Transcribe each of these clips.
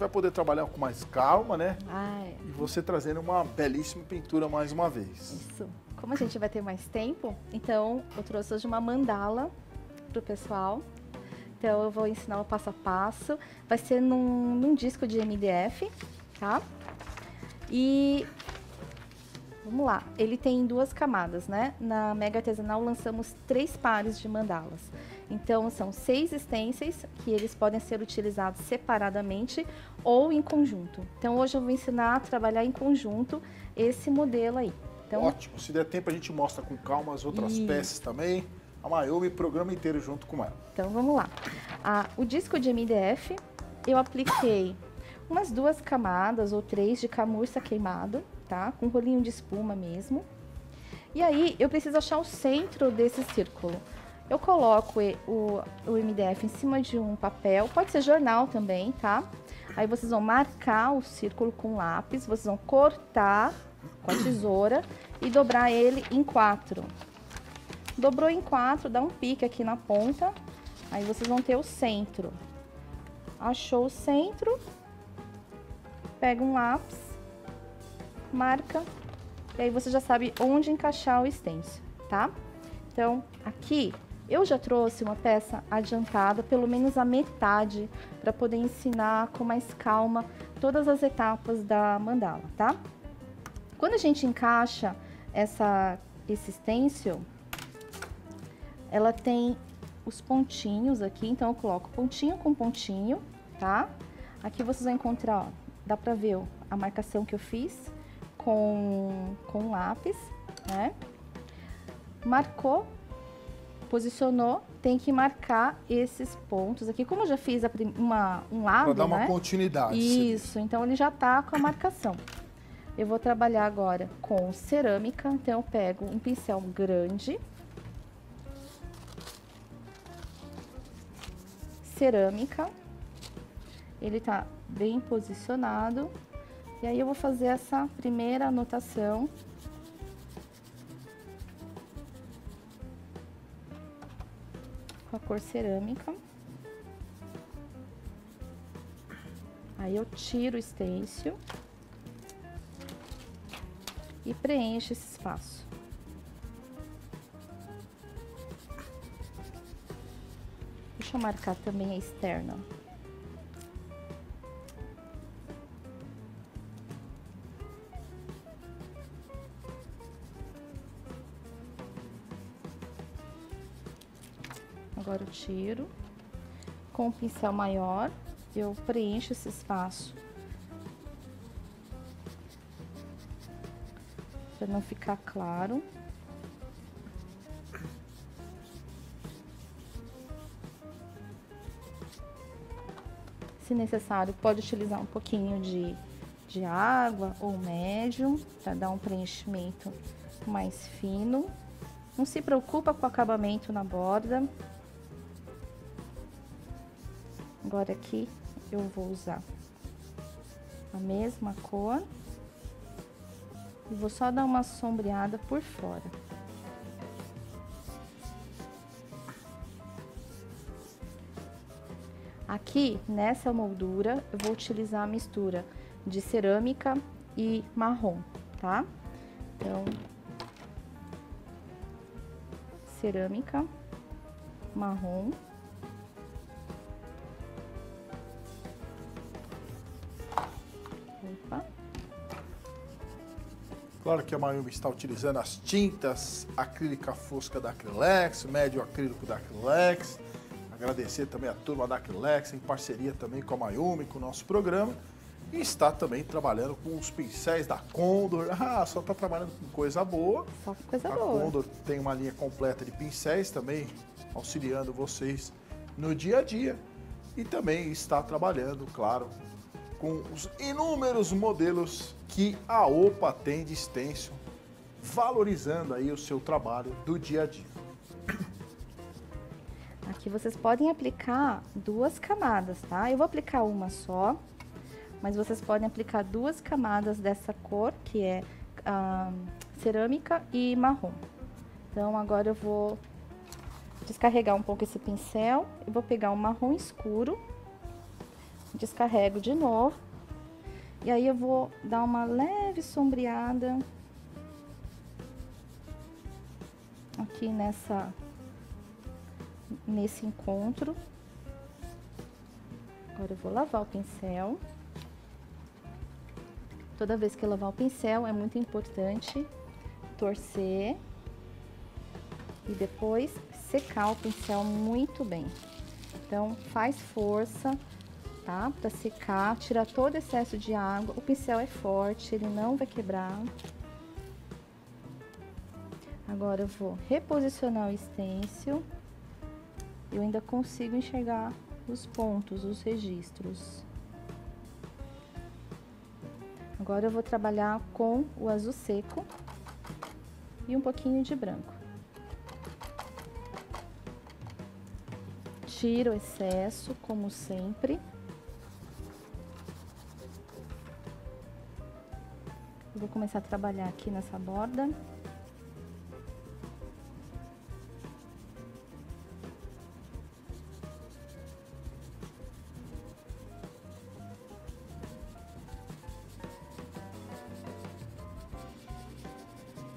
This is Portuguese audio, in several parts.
vai poder trabalhar com mais calma, né? Ah, é. E você trazendo uma belíssima pintura mais uma vez. Isso. Como a gente vai ter mais tempo, então eu trouxe hoje uma mandala pro pessoal. Então eu vou ensinar o passo a passo. Vai ser num disco de MDF, tá? E vamos lá. Ele tem 2 camadas, né? Na Mega Artesanal lançamos 3 pares de mandalas. Então são 6 stencils que eles podem ser utilizados separadamente ou em conjunto. Então hoje eu vou ensinar a trabalhar em conjunto esse modelo aí. Então, ótimo, se der tempo a gente mostra com calma as outras peças também. A Mayumi, programa inteiro junto com ela. Então vamos lá. O disco de MDF, eu apliquei umas 2 camadas ou 3 de camurça queimado, tá? Com rolinho de espuma mesmo. E aí eu preciso achar o centro desse círculo. Eu coloco o MDF em cima de um papel, pode ser jornal também, tá? Aí vocês vão marcar o círculo com lápis, vocês vão cortar com a tesoura e dobrar ele em 4. Dobrou em 4, dá um pique aqui na ponta, aí vocês vão ter o centro. Achou o centro, pega um lápis, marca, e aí você já sabe onde encaixar o stencil, tá? Então, aqui eu já trouxe uma peça adiantada, pelo menos a metade, para poder ensinar com mais calma todas as etapas da mandala, tá? Quando a gente encaixa esse stencil, ela tem os pontinhos aqui, então eu coloco pontinho com pontinho, tá? Aqui vocês vão encontrar, ó, dá pra ver ó, a marcação que eu fiz com lápis, né? Marcou, posicionou, tem que marcar esses pontos aqui. Como eu já fiz um lado, pra dar uma né? continuidade. Isso, então ele já tá com a marcação. Eu vou trabalhar agora com cerâmica, então eu pego um pincel grande, cerâmica, ele tá bem posicionado, e aí eu vou fazer essa primeira anotação. Com a cor cerâmica. Aí eu tiro o stencil e preencho esse espaço. Deixa eu marcar também a externa. Agora eu tiro. Com o pincel maior, eu preencho esse espaço. Para não ficar claro. Se necessário, pode utilizar um pouquinho de água ou médio, para dar um preenchimento mais fino. Não se preocupa com o acabamento na borda. Agora aqui eu vou usar a mesma cor e vou só dar uma sombreada por fora. Aqui, nessa moldura, eu vou utilizar a mistura de cerâmica e marrom, tá? Então, cerâmica, marrom. Opa. Claro que a Mayumi está utilizando as tintas acrílica fosca da Acrylex, médio acrílico da Acrylex. Agradecer também a turma da Acrylex, em parceria também com a Mayumi, com o nosso programa. E está também trabalhando com os pincéis da Condor. Ah, só está trabalhando com coisa boa. Só com coisa a boa. A Condor tem uma linha completa de pincéis também, auxiliando vocês no dia a dia. E também está trabalhando, claro, com os inúmeros modelos que a OPA tem de stencil, valorizando aí o seu trabalho do dia a dia. Aqui vocês podem aplicar 2 camadas, tá? Eu vou aplicar uma só, mas vocês podem aplicar 2 camadas dessa cor, que é cerâmica e marrom. Então, agora eu vou descarregar um pouco esse pincel e vou pegar um marrom escuro, descarrego de novo. E aí eu vou dar uma leve sombreada aqui nesse encontro. Agora eu vou lavar o pincel. Toda vez que eu lavar o pincel é muito importante torcer e depois secar o pincel muito bem. Então faz força, tá? Para secar, tirar todo o excesso de água. O pincel é forte, ele não vai quebrar. Agora eu vou reposicionar o stencil. Eu ainda consigo enxergar os pontos, os registros. Agora eu vou trabalhar com o azul seco e um pouquinho de branco. Tiro o excesso, como sempre. Eu vou começar a trabalhar aqui nessa borda.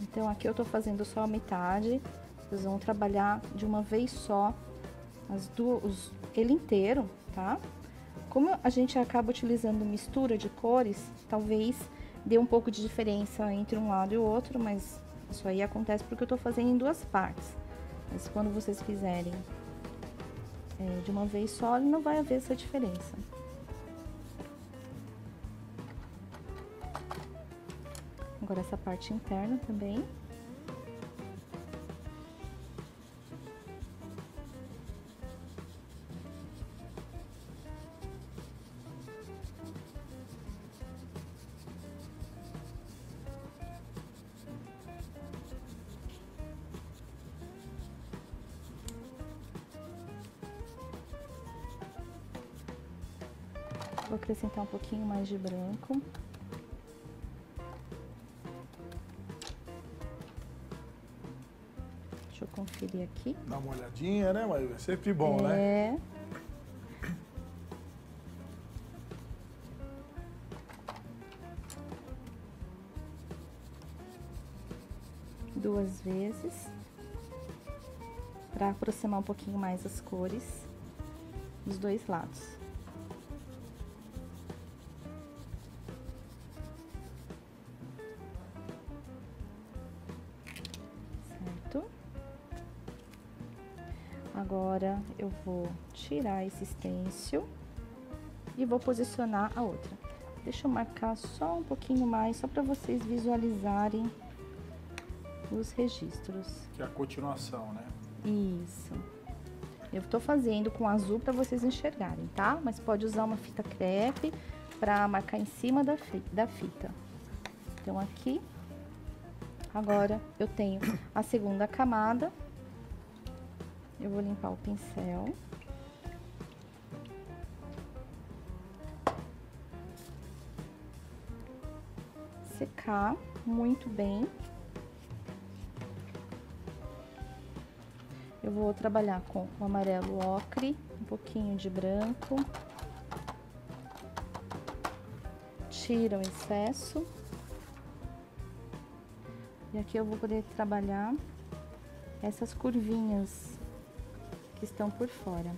Então, aqui eu tô fazendo só a metade, vocês vão trabalhar de uma vez só ele inteiro, tá? Como a gente acaba utilizando mistura de cores, talvez dê um pouco de diferença entre um lado e o outro, mas isso aí acontece porque eu tô fazendo em duas partes. Mas quando vocês fizerem de uma vez só, não vai haver essa diferença. Agora essa parte interna também. Vou acrescentar um pouquinho mais de branco. Deixa eu conferir aqui. Dá uma olhadinha, né, Maíra? É sempre bom, né? É. Duas vezes. Para aproximar um pouquinho mais as cores dos dois lados. Agora eu vou tirar esse stencil e vou posicionar a outra. Deixa eu marcar só um pouquinho mais, só para vocês visualizarem os registros. Que é a continuação, né? Isso. Eu tô fazendo com azul para vocês enxergarem, tá? Mas pode usar uma fita crepe para marcar em cima da fita. Então aqui, agora eu tenho a segunda camada. Eu vou limpar o pincel. Secar muito bem. Eu vou trabalhar com o amarelo ocre, um pouquinho de branco. Tira o excesso. E aqui eu vou poder trabalhar essas curvinhas que estão por fora.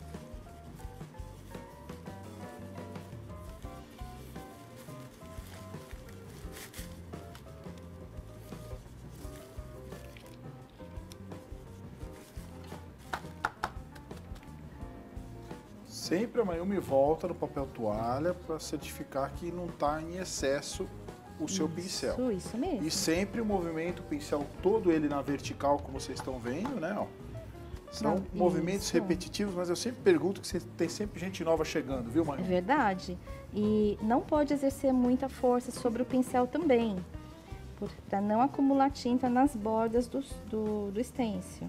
Sempre a Mayumi volta no papel toalha para certificar que não está em excesso o seu pincel. Isso mesmo. E sempre o movimento, o pincel todo ele na vertical, como vocês estão vendo, né? Ó. São movimentos repetitivos, mas eu sempre pergunto que tem sempre gente nova chegando, viu, Mayumi? É verdade. E não pode exercer muita força sobre o pincel também, para não acumular tinta nas bordas do stencil.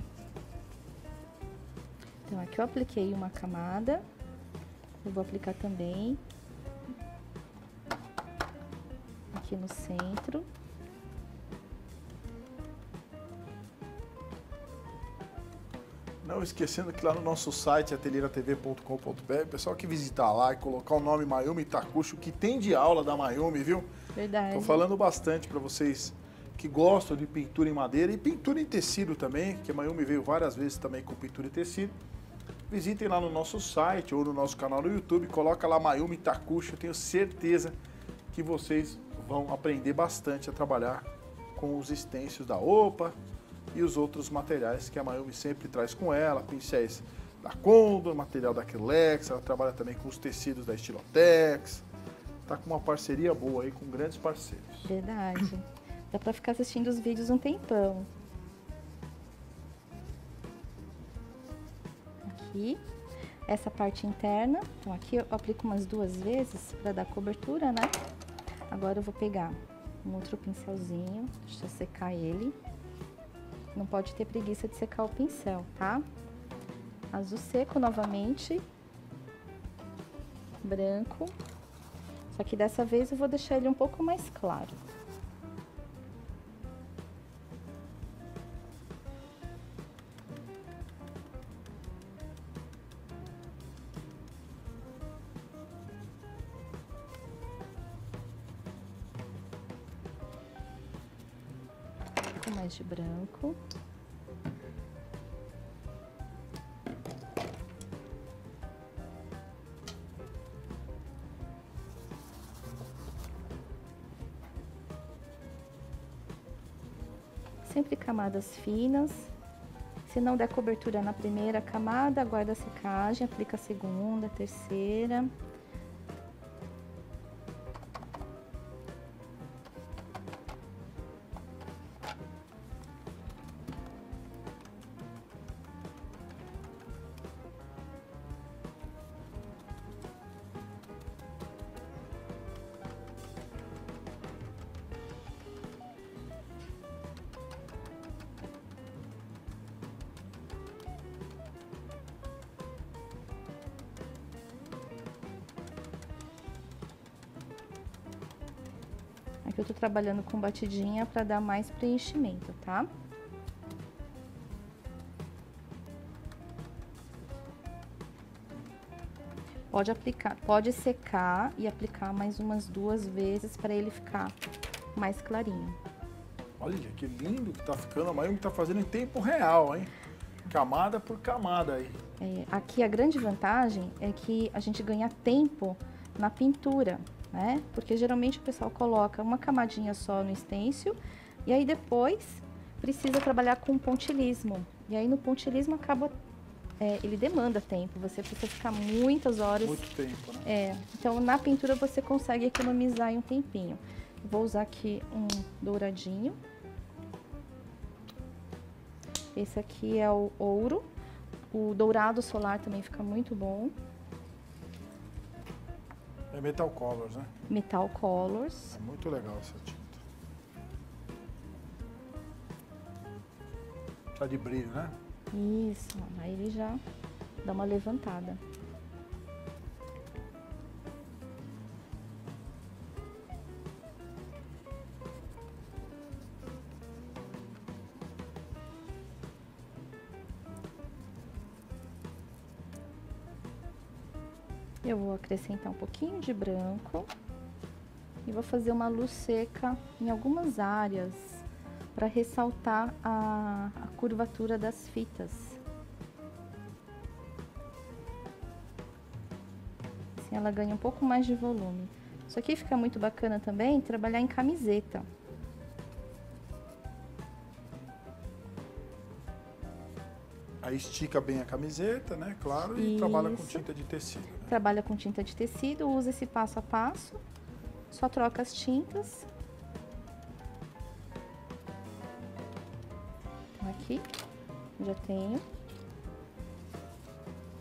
Então, aqui eu apliquei uma camada. Eu vou aplicar também aqui no centro. Não, Não esquecendo que lá no nosso site, atelieratv.com.br, pessoal que visitar lá e colocar o nome Mayumi Takushi, o que tem de aula da Mayumi, viu? Verdade. Tô falando bastante para vocês que gostam de pintura em madeira e pintura em tecido também, que a Mayumi veio várias vezes também com pintura em tecido. Visitem lá no nosso site ou no nosso canal no YouTube, coloca lá Mayumi Takushi, eu tenho certeza que vocês vão aprender bastante a trabalhar com os stencils da OPA e os outros materiais que a Mayumi sempre traz com ela, pincéis da Condor, material da Acrylex, ela trabalha também com os tecidos da Estilotex, tá com uma parceria boa aí com grandes parceiros. Verdade. Dá pra ficar assistindo os vídeos um tempão. Aqui, essa parte interna, então aqui eu aplico umas 2 vezes para dar cobertura, né? Agora eu vou pegar um outro pincelzinho, deixa eu secar ele. Não pode ter preguiça de secar o pincel, tá? Azul seco novamente. Branco. Só que dessa vez eu vou deixar ele um pouco mais claro. Um pouco mais de branco. Sempre camadas finas. Se não der cobertura na primeira camada, aguarda a secagem, aplica a segunda, terceira. Aqui eu tô trabalhando com batidinha para dar mais preenchimento, tá? Pode aplicar, pode secar e aplicar mais umas 2 vezes para ele ficar mais clarinho. Olha que lindo que tá ficando, a Mayumi tá fazendo em tempo real, hein? Camada por camada aí. Aqui a grande vantagem é que a gente ganha tempo na pintura, né? Porque geralmente o pessoal coloca uma camadinha só no stencil e aí depois precisa trabalhar com pontilhismo. E aí no pontilhismo acaba, ele demanda tempo, você precisa ficar muitas horas. Muito tempo, né? Então na pintura você consegue economizar aí um tempinho. Vou usar aqui um douradinho. Esse aqui é o ouro. O dourado solar também fica muito bom. É Metal Colors, né? Metal Colors. É muito legal essa tinta. Tá de brilho, né? Isso, aí ele já dá uma levantada. Eu vou acrescentar um pouquinho de branco e vou fazer uma luz seca em algumas áreas para ressaltar a curvatura das fitas. Assim ela ganha um pouco mais de volume. Isso aqui fica muito bacana também trabalhar em camiseta. Aí estica bem a camiseta, né? Claro, e Isso. trabalha com tinta de tecido. Né? Trabalha com tinta de tecido, usa esse passo a passo, só troca as tintas. Aqui, já tenho.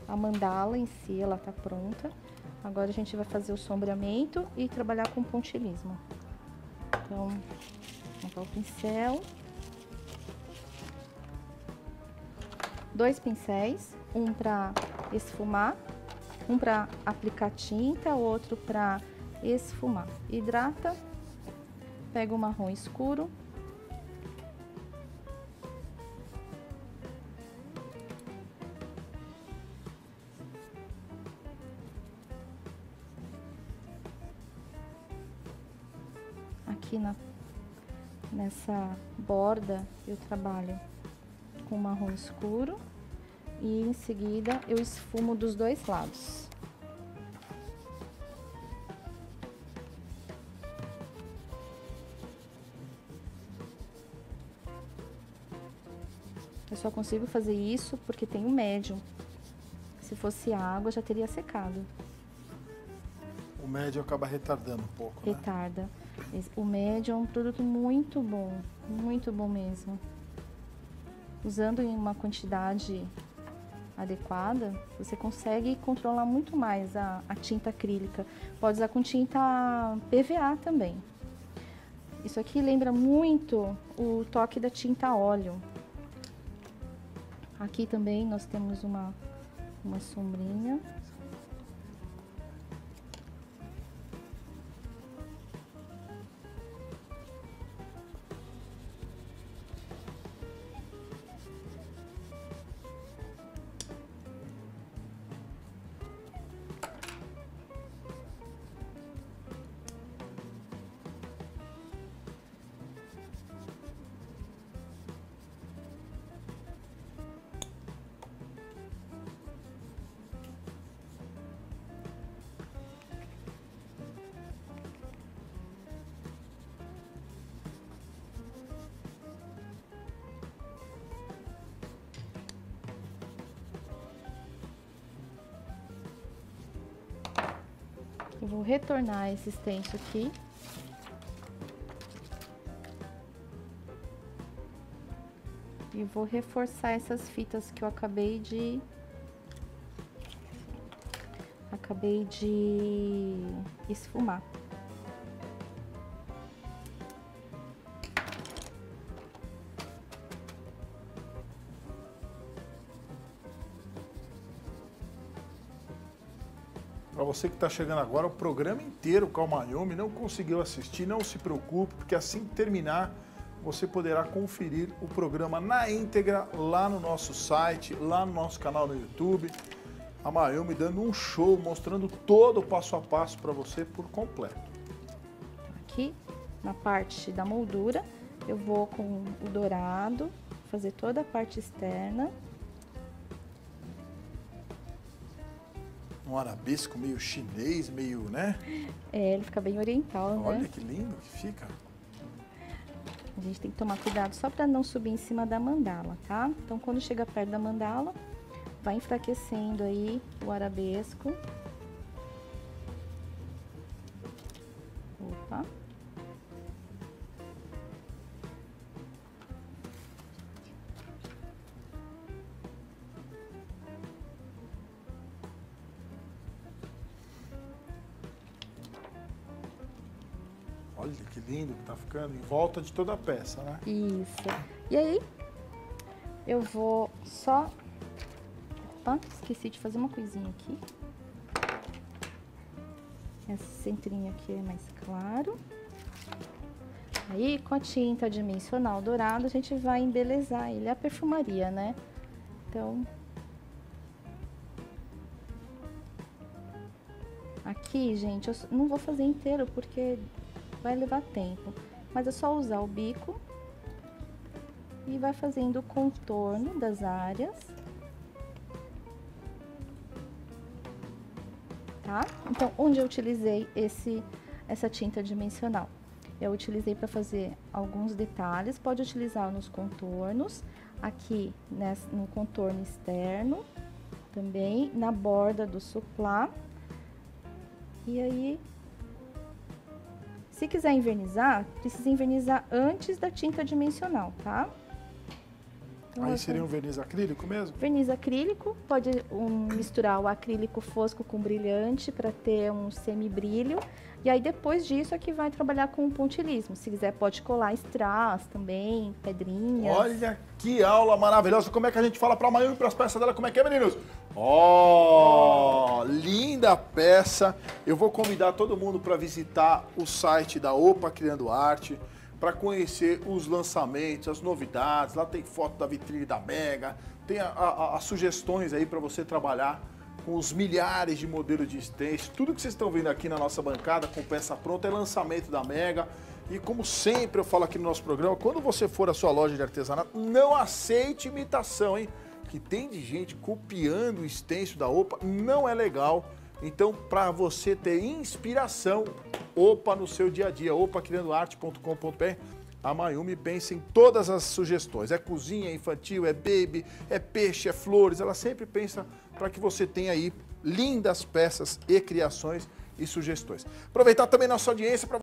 A mandala em si, ela tá pronta. Agora a gente vai fazer o sombreamento e trabalhar com pontilhismo. Então, vou colocar o pincel. 2 pincéis, um para esfumar, um para aplicar tinta, outro para esfumar. Hidrata, pega o marrom escuro. aqui nessa borda eu trabalho com marrom escuro e em seguida eu esfumo dos dois lados. Eu só consigo fazer isso porque tem um médium. Se fosse água, já teria secado. O médium acaba retardando um pouco, né? Retarda. O médium é um produto muito bom mesmo. Usando em uma quantidade adequada, você consegue controlar muito mais a tinta acrílica. Pode usar com tinta PVA também. Isso aqui lembra muito o toque da tinta óleo. Aqui também nós temos uma sombrinha. Eu vou retornar esse stencil aqui. E vou reforçar essas fitas que eu acabei de esfumar. Para você que está chegando agora, o programa inteiro com a Mayumi não conseguiu assistir, não se preocupe, porque assim que terminar, você poderá conferir o programa na íntegra lá no nosso site, lá no nosso canal no YouTube. A Mayumi dando um show, mostrando todo o passo a passo para você por completo. Aqui, na parte da moldura, eu vou com o dourado fazer toda a parte externa. Um arabesco meio chinês, meio, né? É, ele fica bem oriental, né? Olha que lindo que fica. A gente tem que tomar cuidado só para não subir em cima da mandala, tá? Então, quando chega perto da mandala, vai enfraquecendo aí o arabesco. Opa. Olha que lindo que tá ficando em volta de toda a peça, né? Isso. E aí, eu vou só... Opa, esqueci de fazer uma coisinha aqui. Esse centrinho aqui é mais claro. Aí, com a tinta dimensional dourada, a gente vai embelezar ele. É a perfumaria, né? Então... Aqui, gente, eu não vou fazer inteiro, porque vai levar tempo. Mas é só usar o bico e vai fazendo o contorno das áreas. Tá? Então, onde eu utilizei essa tinta dimensional? Eu utilizei para fazer alguns detalhes, pode utilizar nos contornos, aqui no contorno externo, também na borda do suplá. E aí, se quiser invernizar, precisa invernizar antes da tinta dimensional, tá? Então, aí seria um verniz acrílico mesmo? Verniz acrílico, pode misturar o acrílico fosco com brilhante para ter um semi-brilho. E aí depois disso é que vai trabalhar com o pontilhismo. Se quiser pode colar strass também, pedrinhas. Olha que aula maravilhosa. Como é que a gente fala para a Mayumi e para as peças dela? Como é que é, meninos? Ó, linda peça. Eu vou convidar todo mundo para visitar o site da Opa Criando Arte, para conhecer os lançamentos, as novidades. Lá tem foto da vitrine da Mega, tem as sugestões aí para você trabalhar com os milhares de modelos de stencil. Tudo que vocês estão vendo aqui na nossa bancada com peça pronta é lançamento da Mega. E como sempre eu falo aqui no nosso programa, quando você for à sua loja de artesanato, não aceite imitação, hein? Que tem de gente copiando o stencil da OPA, não é legal. Então, para você ter inspiração, OPA no seu dia a dia, opacriandoarte.com.br, a Mayumi pensa em todas as sugestões. É cozinha, é infantil, é baby, é peixe, é flores. Ela sempre pensa para que você tenha aí lindas peças e criações e sugestões. Aproveitar também nossa audiência para